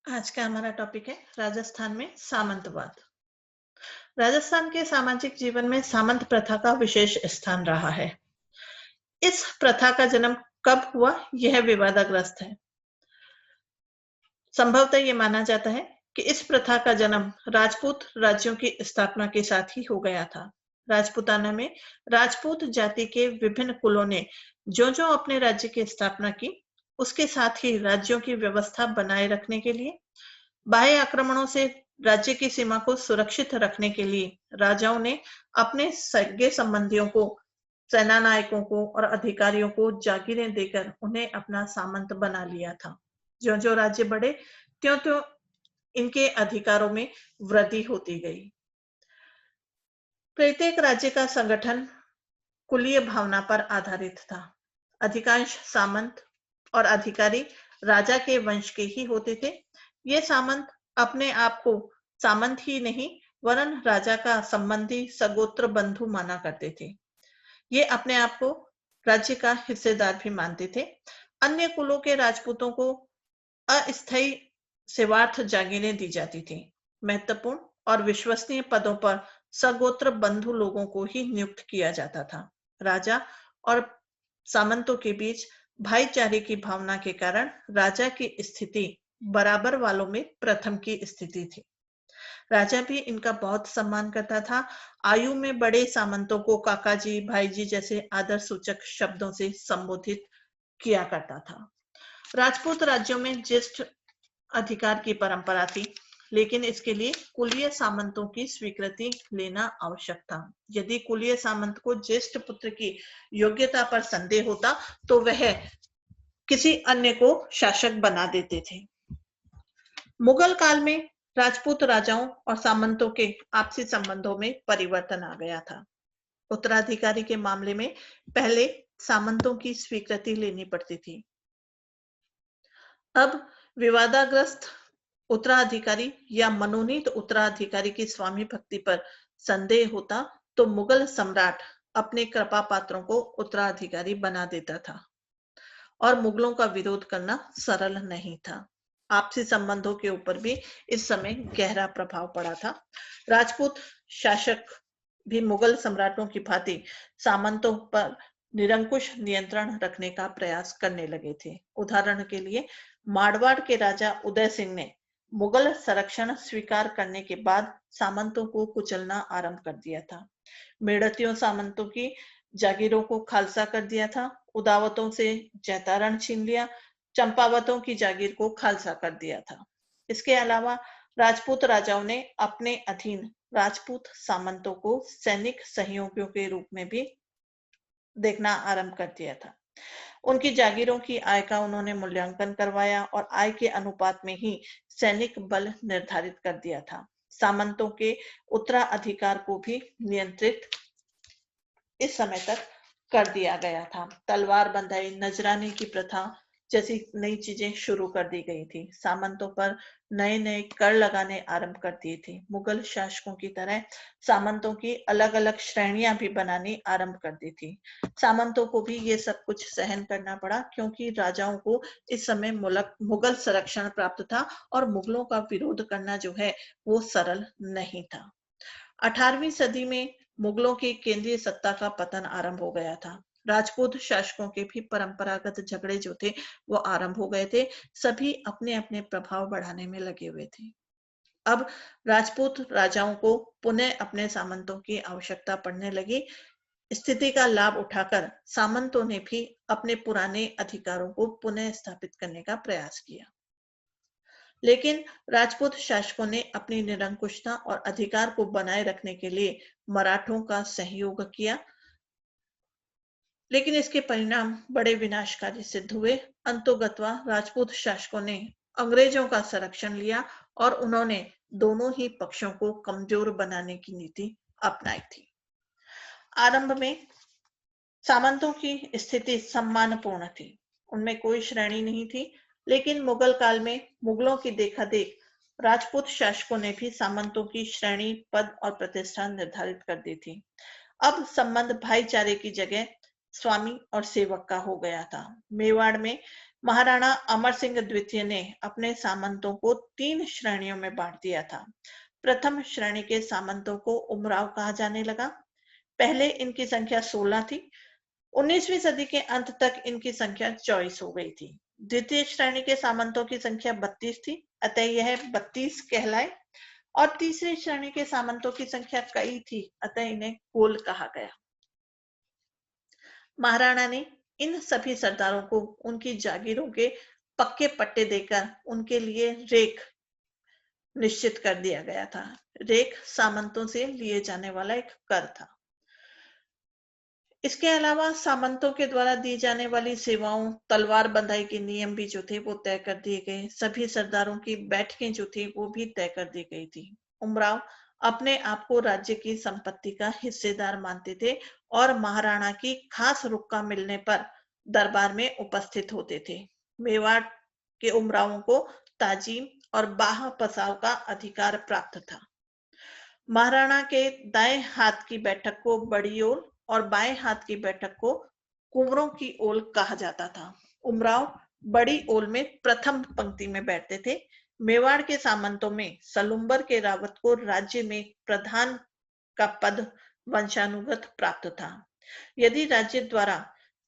आज का हमारा टॉपिक है राजस्थान में सामंतवाद। राजस्थान के सामाजिक जीवन में सामंत प्रथा का विशेष स्थान रहा है। इस प्रथा का जन्म कब हुआ, यह विवादाग्रस्त है। संभवतः यह माना जाता है कि इस प्रथा का जन्म राजपूत राज्यों की स्थापना के साथ ही हो गया था। राजपूताना में राजपूत जाति के विभिन्न कुलों ने जो अपने राज्य की स्थापना की, उसके साथ ही राज्यों की व्यवस्था बनाए रखने के लिए, बाह्य आक्रमणों से राज्य की सीमा को सुरक्षित रखने के लिए राजाओं ने अपने सगे संबंधियों को, सेना नायकों को और अधिकारियों को जागीरें देकर उन्हें अपना सामंत बना लिया था। जो राज्य बढ़े, त्यों इनके अधिकारों में वृद्धि होती गई। प्रत्येक राज्य का संगठन कुलीय भावना पर आधारित था। अधिकांश सामंत और अधिकारी राजा के वंश के ही होते थे। ये सामंत अपने आप को सामंत ही नहीं वरन राजा का संबंधी सगोत्र बंधु माना करते थे। ये अपने आप को राज्य का हिस्सेदार भी मानते थे। अन्य कुलों के राजपूतों को अस्थायी सेवार्थ जागीरें दी जाती थी। महत्वपूर्ण और विश्वसनीय पदों पर सगोत्र बंधु लोगों को ही नियुक्त किया जाता था। राजा और सामंतों के बीच भाईचारे की भावना के कारण राजा की स्थिति बराबर वालों में प्रथम की स्थिति थी। राजा भी इनका बहुत सम्मान करता था। आयु में बड़े सामंतों को काका जी, भाई जी जैसे आदर सूचक शब्दों से संबोधित किया करता था। राजपूत राज्यों में ज्येष्ठ अधिकार की परंपरा थी, लेकिन इसके लिए कुलीय सामंतों की स्वीकृति लेना आवश्यक था। यदि कुलीय सामंत को ज्येष्ठ पुत्र की योग्यता पर संदेह होता तो वह किसी अन्य को शासक बना देते थे। मुगल काल में राजपूत राजाओं और सामंतों के आपसी संबंधों में परिवर्तन आ गया था। उत्तराधिकारी के मामले में पहले सामंतों की स्वीकृति लेनी पड़ती थी। अब विवादाग्रस्त उत्तराधिकारी या मनोनीत उत्तराधिकारी की स्वामी भक्ति पर संदेह होता तो मुगल सम्राट अपने कृपा पात्रों को उत्तराधिकारी बना देता था और मुगलों का विरोध करना सरल नहीं था। आपसी संबंधों के ऊपर भी इस समय गहरा प्रभाव पड़ा था। राजपूत शासक भी मुगल सम्राटों की भांति सामंतों पर निरंकुश नियंत्रण रखने का प्रयास करने लगे थे। उदाहरण के लिए मारवाड़ के राजा उदय सिंह ने मुगल संरक्षण स्वीकार करने के बाद सामंतों को कुचलना आरंभ कर दिया था। मेड़तियों सामंतों की जागीरों को खालसा कर दिया था। उदावतों से जैतारण छीन लिया, चंपावतों की जागीर को खालसा कर दिया था। इसके अलावा राजपूत राजाओं ने अपने अधीन राजपूत सामंतों को सैनिक सहयोगियों के रूप में भी देखना आरंभ कर दिया था। उनकी जागीरों की आय का उन्होंने मूल्यांकन करवाया और आय के अनुपात में ही सैनिक बल निर्धारित कर दिया था। सामंतों के उत्तराधिकार को भी नियंत्रित इस समय तक कर दिया गया था। तलवार बंधाई, नजराने की प्रथा जैसी नई चीजें शुरू कर दी गई थी। सामंतों पर नए नए कर लगाने आरंभ कर दिए थे। मुगल शासकों की तरह सामंतों की अलग अलग श्रेणियां भी बनानी आरंभ कर दी थी। सामंतों को भी ये सब कुछ सहन करना पड़ा क्योंकि राजाओं को इस समय मुगल संरक्षण प्राप्त था और मुगलों का विरोध करना जो है वो सरल नहीं था। 18वीं सदी में मुगलों की केंद्रीय सत्ता का पतन आरंभ हो गया था। राजपूत शासकों के भी परंपरागत झगड़े जो थे वो आरंभ हो गए थे। सभी अपने अपने प्रभाव बढ़ाने में लगे हुए थे। अब राजपूत राजाओं को पुनः अपने सामंतों की आवश्यकता पड़ने लगी। स्थिति का लाभ उठाकर सामंतों ने भी अपने पुराने अधिकारों को पुनः स्थापित करने का प्रयास किया। लेकिन राजपूत शासकों ने अपनी निरंकुशता और अधिकार को बनाए रखने के लिए मराठों का सहयोग किया, लेकिन इसके परिणाम बड़े विनाशकारी सिद्ध हुए। अंतोगत्वा राजपूत शासकों ने अंग्रेजों का संरक्षण लिया और उन्होंने दोनों ही पक्षों को कमजोर बनाने की नीति अपनाई थी। आरंभ में सामंतों की स्थिति सम्मानपूर्ण थी, उनमें कोई श्रेणी नहीं थी। लेकिन मुगल काल में मुगलों की देखा देख राजपूत शासकों ने भी सामंतों की श्रेणी, पद और प्रतिष्ठा निर्धारित कर दी थी। अब संबंध भाईचारे की जगह स्वामी और सेवक का हो गया था। मेवाड़ में महाराणा अमर सिंह द्वितीय ने अपने सामंतों को 3 श्रेणियों में बांट दिया था। प्रथम श्रेणी के सामंतों को उमराव कहा जाने लगा। पहले इनकी संख्या 16 थी। 19वीं सदी के अंत तक इनकी संख्या 24 हो गई थी। द्वितीय श्रेणी के सामंतों की संख्या 32 थी, अतः यह 32 कहलाए। और तीसरी श्रेणी के सामंतों की संख्या कई थी, अतः इन्हें कोल कहा गया। महाराणा ने इन सभी सरदारों को उनकी जागीरों के पक्के पट्टे देकर उनके लिए रेख निश्चित कर दिया गया था। रेख सामंतों से लिए जाने वाला एक कर था। इसके अलावा सामंतों के द्वारा दी जाने वाली सेवाओं, तलवार बंधाई के नियम भी जो थे वो तय कर दिए गए। सभी सरदारों की बैठकें जो थी वो भी तय कर दी गई थी। उमराव अपने आप को राज्य की संपत्ति का हिस्सेदार मानते थे और महाराणा की खास रुक्का मिलने पर दरबार में उपस्थित होते थे। मेवाड़ के उमरावों को ताजीम और बाह पसाव का अधिकार प्राप्त था। महाराणा के दाएं हाथ की बैठक को बड़ी ओल और बाएं हाथ की बैठक को कुंवरों की ओल कहा जाता था। उमराव बड़ी ओल में प्रथम पंक्ति में बैठते थे। मेवाड़ के सामंतों में सलुम्बर के रावत को राज्य में प्रधान का पद वंशानुगत प्राप्त था। यदि राज्य द्वारा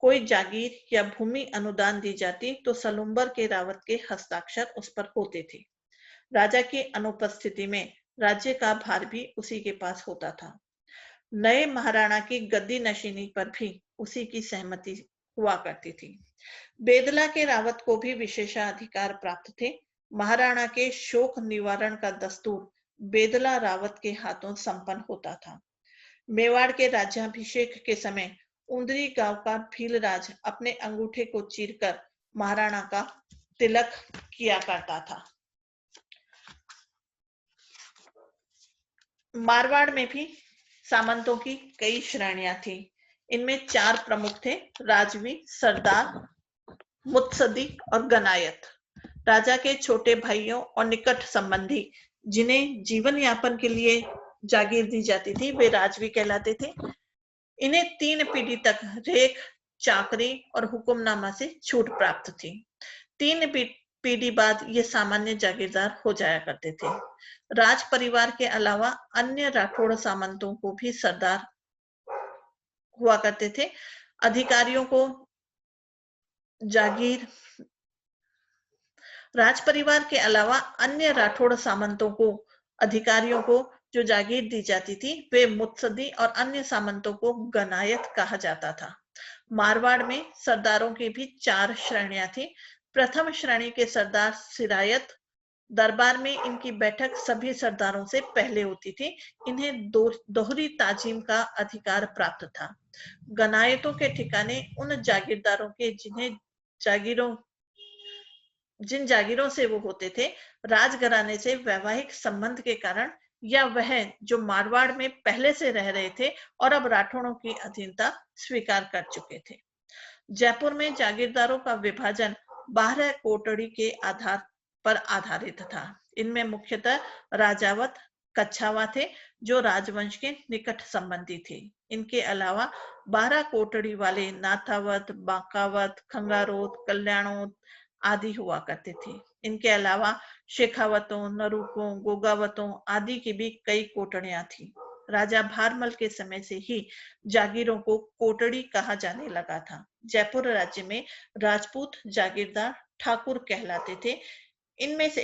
कोई जागीर या भूमि अनुदान दी जाती तो सलुम्बर के रावत के हस्ताक्षर उस पर होते थे। राजा की अनुपस्थिति में राज्य का भार भी उसी के पास होता था। नए महाराणा की गद्दी नशीनी पर भी उसी की सहमति हुआ करती थी। बेदला के रावत को भी विशेषाधिकार प्राप्त थे। महाराणा के शोक निवारण का दस्तूर बेदला रावत के हाथों संपन्न होता था। मेवाड़ के राज्याभिषेक के समय उंदरी गांव का भीलराज अपने अंगूठे को चीरकर महाराणा का तिलक किया करता था। मारवाड़ में भी सामंतों की कई श्रेणियां थी। इनमें 4 प्रमुख थे: राजवी, सरदार, मुत्सदी और गनायत। राजा के छोटे भाइयों और निकट संबंधी जिन्हें जीवन यापन के लिए जागीर दी जाती थी वे राजवी कहलाते थे। इन्हें 3 पीढ़ी तक रेख, चाकरी और हुक्मनामा से छूट प्राप्त थी। 3 पीढ़ी बाद ये सामान्य जागीरदार हो जाया करते थे। राज परिवार के अलावा अन्य राठौड़ सामंतों को भी सरदार हुआ करते थे। अधिकारियों को जागीर राज परिवार के अलावा अन्य राठौड़ सामंतों को अधिकारियों को जो जागीर दी जाती थी वे मुत्सदी और अन्य सामंतों को गनायत कहा जाता था। मारवाड़ में सरदारों की भी 4 श्रेणियां थी। प्रथम श्रेणी के सरदार सिरायत, दरबार में इनकी बैठक सभी सरदारों से पहले होती थी। इन्हें दोहरी ताजीम का अधिकार प्राप्त था। गनायतों के ठिकाने उन जागीरदारों के जिन जागीरों से वो होते थे, राजघराने से वैवाहिक संबंध के कारण, या वह जो मारवाड़ में पहले से रह रहे थे और अब राठौड़ों की अधीनता स्वीकार कर चुके थे। जयपुर में जागीरदारों का विभाजन 12 कोटड़ी के आधार पर आधारित था। इनमें मुख्यतः राजावत, कच्छावा थे जो राजवंश के निकट संबंधी थे। इनके अलावा 12 कोटड़ी वाले नाथावत, बांकावत, खंगारोत, कल्याणोत आदि हुआ करते थे। इनके अलावा शेखावतों, नरूकों, गोगावतों आदि की भी कई कोटड़ियां थी। राजा भारमल के समय से ही जागीरों को कोटड़ी कहा जाने लगा था। जयपुर राज्य में राजपूत जागीरदार ठाकुर कहलाते थे। इनमें से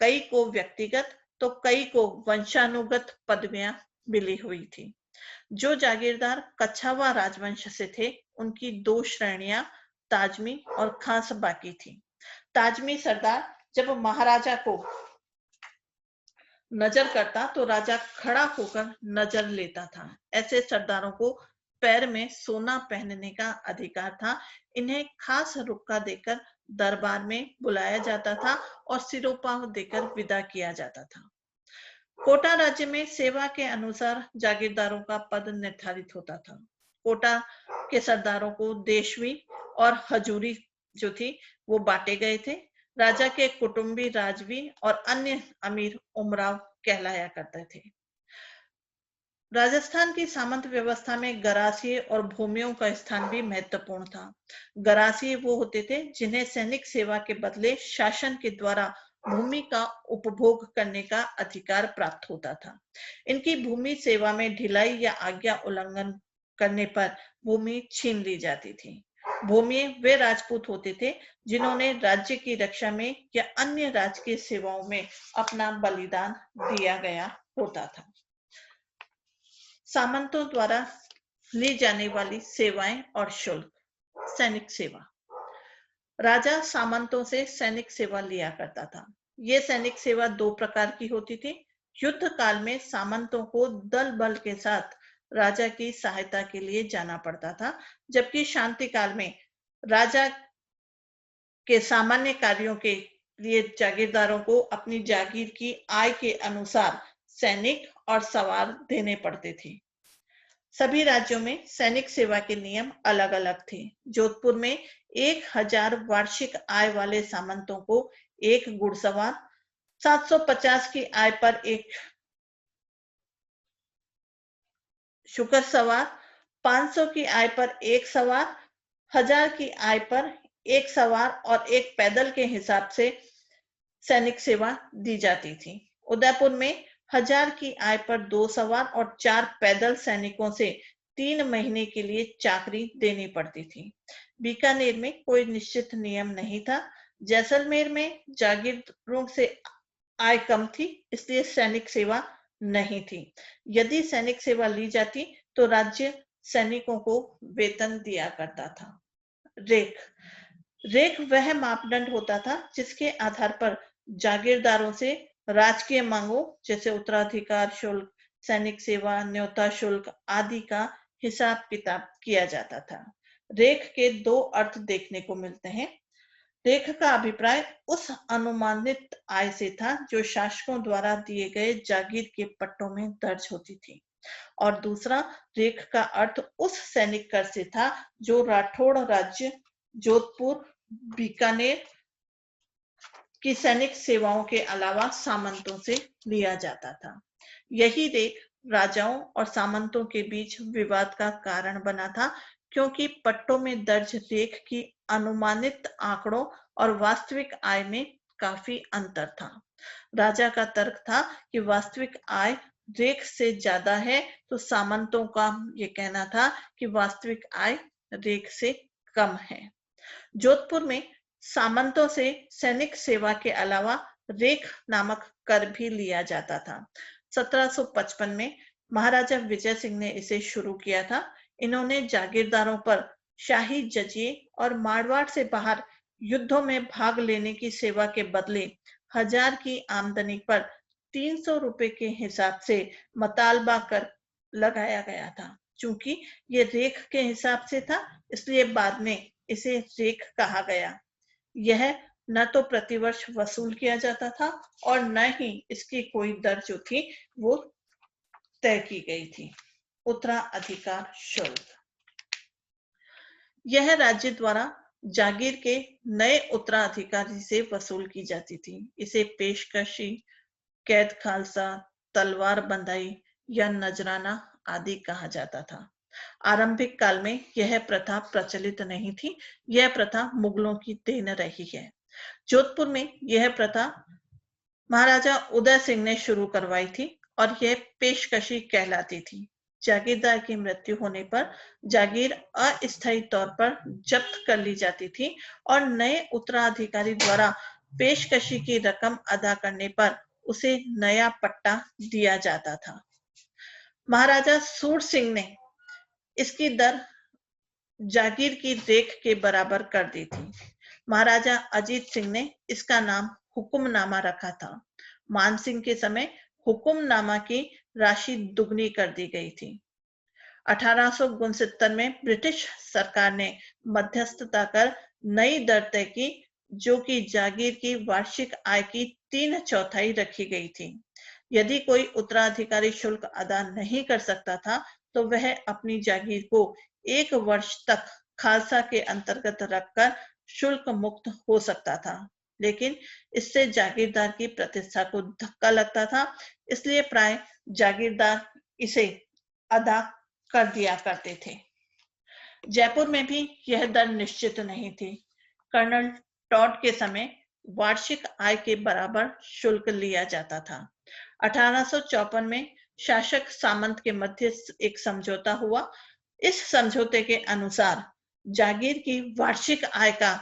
कई को व्यक्तिगत तो कई को वंशानुगत पदवियां मिली हुई थी। जो जागीरदार कच्छावा राजवंश से थे उनकी 2 श्रेणियां ताजमी और खास बाकी थी। ताजमी सरदार जब महाराजा को नजर करता तो राजा खड़ा होकर नजर लेता था। ऐसे सरदारों को पैर में सोना पहनने का अधिकार था। इन्हें खास रुक्का देकर दरबार में बुलाया जाता था और सिरोपाव देकर विदा किया जाता था। कोटा राज्य में सेवा के अनुसार जागीरदारों का पद निर्धारित होता था। कोटा के सरदारों को देशवी और हजूरी जो थी वो बांटे गए थे। राजा के कुटुंबी राजवी और अन्य अमीर उमराव कहलाया करते थे। राजस्थान की सामंत व्यवस्था में गरासिए और भूमियों का स्थान भी महत्वपूर्ण था। गरासिए वो होते थे जिन्हें सैनिक सेवा के बदले शासन के द्वारा भूमि का उपभोग करने का अधिकार प्राप्त होता था। इनकी भूमि सेवा में ढिलाई या आज्ञा उल्लंघन करने पर भूमि छीन ली जाती थी। भूमि वे राजपूत होते थे जिन्होंने राज्य की रक्षा में या अन्य राजकीय सेवाओं में अपना बलिदान दिया गया होता था। सामंतों द्वारा ली जाने वाली सेवाएं और शुल्क। सैनिक सेवा। राजा सामंतों से सैनिक सेवा लिया करता था। यह सैनिक सेवा दो प्रकार की होती थी। युद्ध काल में सामंतों को दल बल के साथ राजा की सहायता के लिए जाना पड़ता था, जबकि शांति काल में राजा के सामान्य कार्यों के लिए जागीरदारों को अपनी जागीर की आय के अनुसार सैनिक और सवार देने पड़ते थे। सभी राज्यों में सैनिक सेवा के नियम अलग अलग थे। जोधपुर में 1000 वार्षिक आय वाले सामंतों को एक घुड़सवार, 750 की आय पर एक शुकर सवार, 500 की आय पर एक सवार, 1000 की आय पर एक सवार और एक पैदल के हिसाब से सैनिक सेवा दी जाती थी। उदयपुर में 1000 की आय पर 2 सवार और 4 पैदल सैनिकों से 3 महीने के लिए चाकरी देनी पड़ती थी। बीकानेर में कोई निश्चित नियम नहीं था। जैसलमेर में जागीरों से आय कम थी, इसलिए सैनिक सेवा नहीं थी। यदि सैनिक सेवा ली जाती तो राज्य सैनिकों को वेतन दिया करता था। रेख। रेख वह मापदंड होता था जिसके आधार पर जागीरदारों से राजकीय मांगों जैसे उत्तराधिकार शुल्क, सैनिक सेवा, न्योता शुल्क आदि का हिसाब किताब किया जाता था। रेख के दो अर्थ देखने को मिलते हैं। रेख का अभिप्राय उस अनुमानित आय से था जो शासकों द्वारा दिए गए जागीर के पट्टों में दर्ज होती थी, और दूसरा रेख का अर्थ उस सैनिक कर से था जो राठौड़ राज्य, जोधपुर, बीकानेर की सैनिक सेवाओं के अलावा सामंतों से लिया जाता था। यही रेख राजाओं और सामंतों के बीच विवाद का कारण बना था, क्योंकि पट्टों में दर्ज रेख की अनुमानित आंकड़ों और वास्तविक आय में काफी अंतर था। राजा का तर्क था कि वास्तविक आय रेख से ज्यादा है, तो सामंतों का ये कहना था कि वास्तविक आय रेख से कम है। जोधपुर में सामंतों से सैनिक सेवा के अलावा रेख नामक कर भी लिया जाता था। 1755 में महाराजा विजय सिंह ने इसे शुरू किया था। इन्होंने जागीरदारों पर शाही जजिए और मारवाड़ से बाहर युद्धों में भाग लेने की सेवा के बदले 1000 की आमदनी पर 300 रुपए के हिसाब से मतालबा कर लगाया गया था। चूंकि ये रेख के हिसाब से था, इसलिए बाद में इसे रेख कहा गया। यह न तो प्रतिवर्ष वसूल किया जाता था और न ही इसकी कोई दर जो थी वो तय की गई थी। उत्तराधिकार शुल्क। यह राज्य द्वारा जागीर के नए उत्तराधिकारी से वसूल की जाती थी। इसे पेशकशी, कैद खालसा, तलवार बंधाई या नजराना आदि कहा जाता था। आरंभिक काल में यह प्रथा प्रचलित नहीं थी। यह प्रथा मुगलों की देन रही है। जोधपुर में यह प्रथा महाराजा उदय सिंह ने शुरू करवाई थी और यह पेशकशी कहलाती थी। जागीरदार की मृत्यु होने पर जागीर अस्थायी तौर पर जब्त कर ली जाती थी और नए उत्तराधिकारी द्वारा पेशकशी की रकम अदा करने पर उसे नया पट्टा दिया जाता था। महाराजा सूर सिंह ने इसकी दर जागीर की रेख के बराबर कर दी थी। महाराजा अजीत सिंह ने इसका नाम हुक्मनामा रखा था। मानसिंह के समय हुक्मनामा की राशि दुगनी कर दी गई थी। 1869 में ब्रिटिश सरकार ने मध्यस्थता कर नई दर तय की, जो कि जागीर की वार्षिक आय की 3/4 रखी गई थी। यदि कोई उत्तराधिकारी शुल्क अदा नहीं कर सकता था, तो वह अपनी जागीर को 1 वर्ष तक खालसा के अंतर्गत रखकर शुल्क मुक्त हो सकता था, लेकिन इससे जागीरदार की प्रतिष्ठा को धक्का लगता था, इसलिए प्राय जागीरदार इसे अदा कर दिया करते थे। जयपुर में भी यह दर निश्चित नहीं थी। कर्नल टॉड के समय वार्षिक आय के बराबर शुल्क लिया जाता था। 1854 में शासक सामंत के मध्य एक समझौता हुआ। इस समझौते के अनुसार जागीर की वार्षिक आय का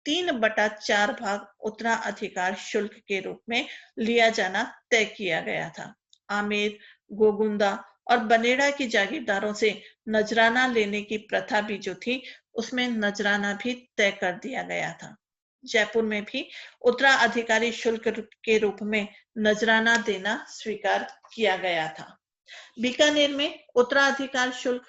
3/4 भाग उत्तराधिकार शुल्क के रूप में लिया जाना तय किया गया था। आमेर, गोगुंदा और बनेड़ा की जागीरदारों से नजराना लेने की प्रथा भी जो थी, उसमें नजराना भी तय कर दिया गया था। जयपुर में भी उत्तराधिकारी शुल्क के रूप में नजराना देना स्वीकार किया गया था। बीकानेर में उत्तराधिकार शुल्क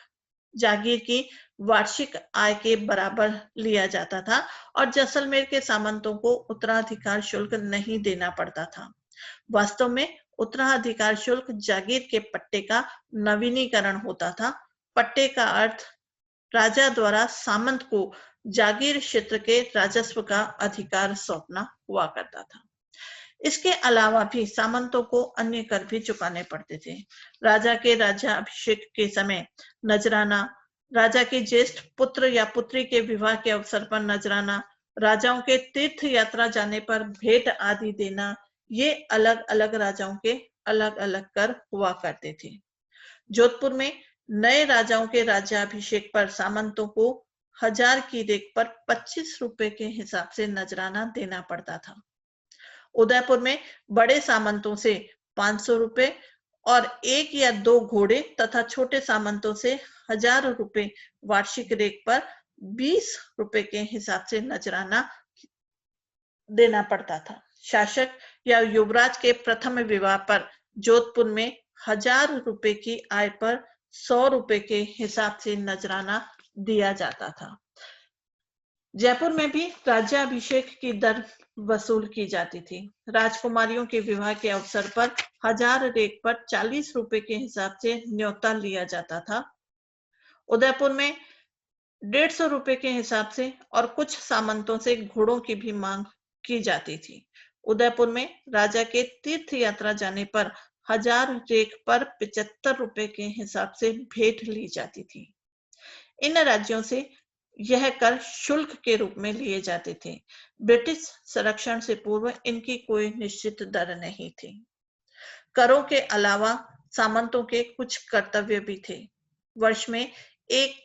जागीर की वार्षिक आय के बराबर लिया जाता था और जैसलमेर के सामंतों को उत्तराधिकार शुल्क नहीं देना पड़ता था। वास्तव में उत्तराधिकार शुल्क जागीर के पट्टे का नवीनीकरण होता था। पट्टे का अर्थ राजा द्वारा सामंत को जागीर क्षेत्र के राजस्व का अधिकार सौंपना हुआ करता था। इसके अलावा भी सामंतों को अन्य कर भी चुकाने पड़ते थे। राजा के राज्याभिषेक के समय नजराना, राजा के ज्येष्ठ पुत्र या पुत्री के विवाह के अवसर पर नजराना, राजाओं के तीर्थ यात्रा जाने पर भेंट आदि देना, ये अलग अलग राजाओं के अलग अलग कर हुआ करते थे। जोधपुर में नए राजाओं के राज्याभिषेक पर सामंतों को 1000 की रेख पर 25 रुपए के हिसाब से नजराना देना पड़ता था। उदयपुर में बड़े सामंतों से 500 रुपए और 1 या 2 घोड़े तथा छोटे सामंतों से 1000 रुपए वार्षिक रेख पर 20 रुपए के हिसाब से नजराना देना पड़ता था। शासक या युवराज के प्रथम विवाह पर जोधपुर में 1000 रुपए की आय पर 100 रुपए के हिसाब से नजराना दिया जाता था। जयपुर में भी राज्याभिषेक की दर वसूल की जाती थी। राजकुमारियों के विवाह के अवसर पर 1000 रेख पर 40 रुपए के हिसाब से न्योता लिया जाता था। उदयपुर में 150 रुपए के हिसाब से और कुछ सामंतों से घोड़ों की भी मांग की जाती थी। उदयपुर में राजा के तीर्थ यात्रा जाने पर 1000 रेख पर 75 रुपए के हिसाब से भेंट ली जाती थी। इन राज्यों से यह कर शुल्क के रूप में लिए जाते थे। ब्रिटिश संरक्षण से पूर्व इनकी कोई निश्चित दर नहीं थी। करों के अलावा सामंतों के कुछ कर्तव्य भी थे। वर्ष में एक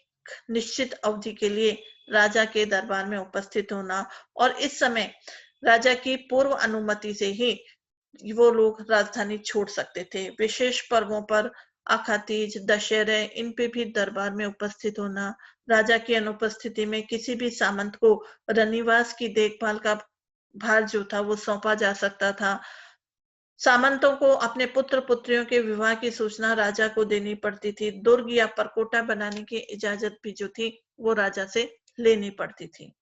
निश्चित अवधि के लिए राजा के दरबार में उपस्थित होना और इस समय राजा की पूर्व अनुमति से ही वो लोग राजधानी छोड़ सकते थे। विशेष पर्वों पर आखातीज, दशहरे, इन पे भी दरबार में उपस्थित होना, राजा की अनुपस्थिति में किसी भी सामंत को रनिवास की देखभाल का भार जो था वो सौंपा जा सकता था। सामंतों को अपने पुत्र पुत्रियों के विवाह की सूचना राजा को देनी पड़ती थी। दुर्ग या परकोटा बनाने की इजाजत भी जो थी वो राजा से लेनी पड़ती थी।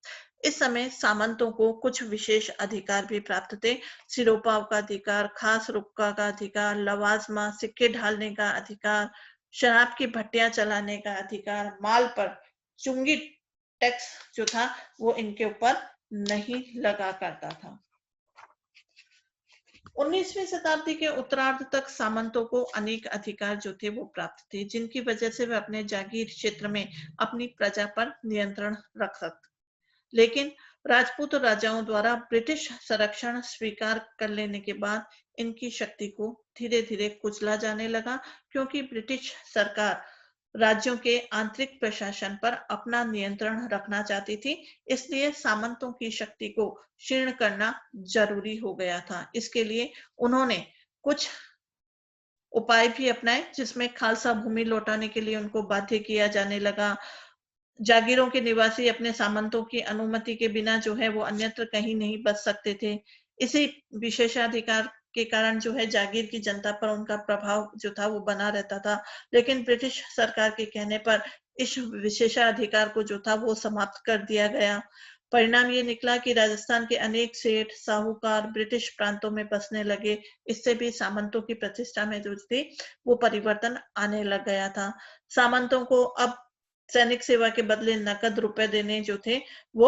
इस समय सामंतों को कुछ विशेष अधिकार भी प्राप्त थे। सिरोपाव का अधिकार, खास रुक्का का अधिकार, लवाजमा सिक्के ढालने का अधिकार, शराब की भट्टियां चलाने का अधिकार, माल पर चुंगी टैक्स जो था वो इनके ऊपर नहीं लगा करता था। 19वीं शताब्दी के उत्तरार्ध तक सामंतों को अनेक अधिकार जो थे वो प्राप्त थे, जिनकी वजह से वे अपने जागीर क्षेत्र में अपनी प्रजा पर नियंत्रण रख सकते। लेकिन राजपूत राजाओं द्वारा ब्रिटिश संरक्षण स्वीकार कर लेने के बाद इनकी शक्ति को धीरे धीरे कुचला जाने लगा, क्योंकि ब्रिटिश सरकार राज्यों के आंतरिक प्रशासन पर अपना नियंत्रण रखना चाहती थी। इसलिए सामंतों की शक्ति को क्षीण करना जरूरी हो गया था। इसके लिए उन्होंने कुछ उपाय भी अपनाए, जिसमें खालसा भूमि लौटाने के लिए उनको बाध्य किया जाने लगा। जागीरों के निवासी अपने सामंतों की अनुमति के बिना जो है वो अन्यत्र कहीं नहीं बस सकते थे। इसी विशेषाधिकार के कारण जो है जागीर की जनता पर उनका प्रभाव जो था वो बना रहता था। लेकिन ब्रिटिश सरकार के कहने पर इस विशेषाधिकार को जो था वो समाप्त कर दिया गया। परिणाम ये निकला कि राजस्थान के अनेक सेठ साहूकार ब्रिटिश प्रांतों में बसने लगे। इससे भी सामंतों की प्रतिष्ठा में जो थी वो परिवर्तन आने लग गया था। सामंतों को अब सैनिक सेवा के बदले नकद रुपए देने जो थे वो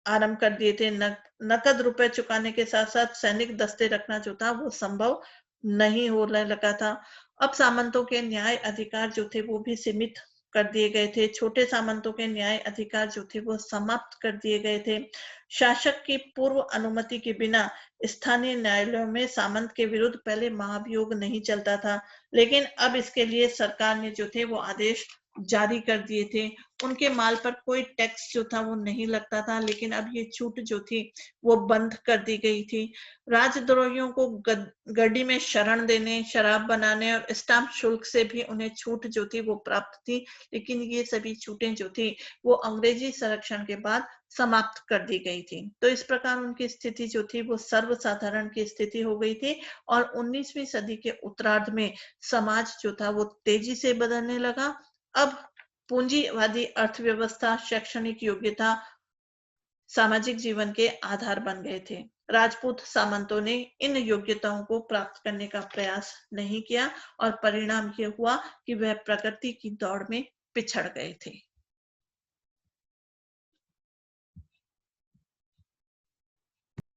आरंभ कर दिए थे। नकद रुपए चुकाने के साथ साथ सैनिक दस्ते रखना जो था वो संभव नहीं होने लगा था। अब सामंतों के न्याय अधिकार जो थे वो भी सीमित कर दिए गए थे। छोटे सामंतों के न्याय अधिकार जो थे वो समाप्त कर दिए गए थे। शासक की पूर्व अनुमति के बिना स्थानीय न्यायालयों में सामंत के विरुद्ध पहले महाभियोग नहीं चलता था, लेकिन अब इसके लिए सरकार ने जो थे वो आदेश जारी कर दिए थे। उनके माल पर कोई टैक्स जो था वो नहीं लगता था, लेकिन अब ये छूट जो थी वो बंद कर दी गई थी। राजद्रोहियों को गड्डी में शरण देने, शराब बनाने और स्टाम्प शुल्क से भी उन्हें छूट जो थी वो प्राप्त थी, लेकिन ये सभी छूटें जो थी वो अंग्रेजी संरक्षण के बाद समाप्त कर दी गई थी। तो इस प्रकार उनकी स्थिति जो थी वो सर्वसाधारण की स्थिति हो गई थी और 19वीं सदी के उत्तरार्ध में समाज जो था वो तेजी से बदलने लगा। अब पूंजीवादी अर्थव्यवस्था, शैक्षणिक योग्यता सामाजिक जीवन के आधार बन गए थे। राजपूत सामंतों ने इन योग्यताओं को प्राप्त करने का प्रयास नहीं किया और परिणाम ये हुआ कि वह प्रगति की दौड़ में पिछड़ गए थे।